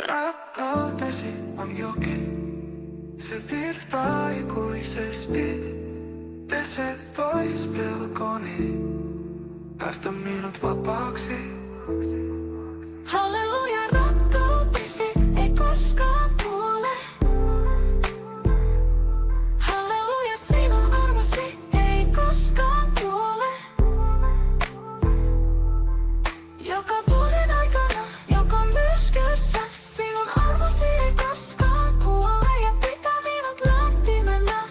Rakkautesi on joki, se virtaa ikuisesti. Pese pois pelkoni, päästä minut vapaaksi. Halleluja, rakkautesi ei koskaan kuole. Halleluja, sinun armosi ei koskaan kuole. Joka vuoden aikana, joka myrskyssä, sinun armosi ei koskaan kuole ja pitää minut lämpimänä.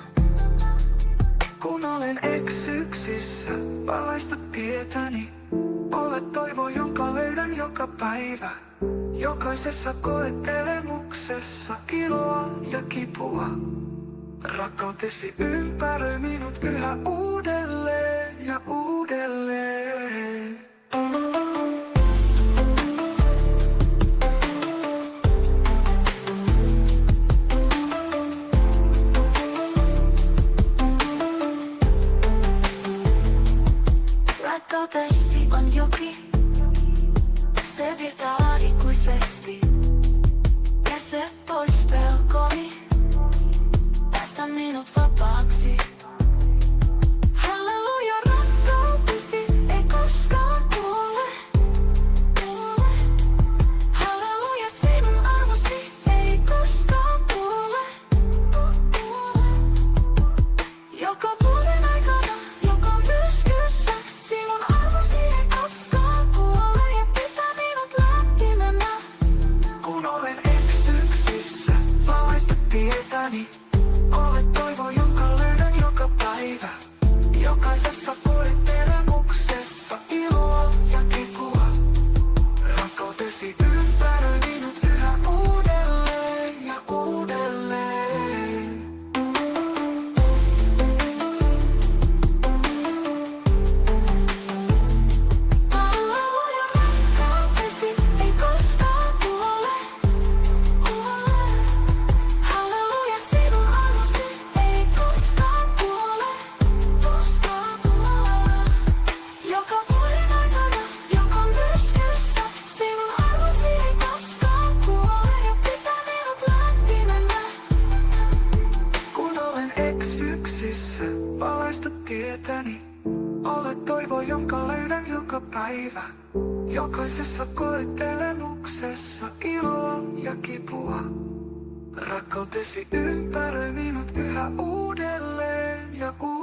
Kun olen eksyksissä, valaista tietäni. Olet toivo, jonka löydän joka päivä. Jokaisessa koettelemuksessa iloa ja kipua. Rakkautesi ympäröi minut yhä uudelleen ja uudelleen. Rakkautesi on joki, se virtaa ikuisesti. Pese pois pelkoni, päästä minut vapaaksi. Halleluja, rakkautesi ei koskaan kuole. Halleluja, sinun armosi ei koskaan kuole. Joka vuoden aikana, joka myrskyssä, sinun armosi ei koskaan kuole ja pitää minut lämpimänä. Kun olen eksyksissä, valaista tietäni. Olet toivo, jonka löydän joka päivä. Jokaisessa koettelemuksessa iloa ja kipua. Rakkautesi ympäröi minut yhä uudelleen ja uudelleen. Halleluja, rakkautesi ei koskaan kuole. Halleluja, sinun armosi ei koskaan kuole. Joka vuoden aikana, joka myrskyssä, sinun armosi ei koskaan kuole ja pitää minut lämpimänä. Kun olen eksyksissä, valaista tietäni. Olet toivo, jonka löydän joka päivä. Jokaisessa koettelemuksessa iloa ja kipua. Rakkautesi ympäröi minut yhä uudelleen ja uudelleen.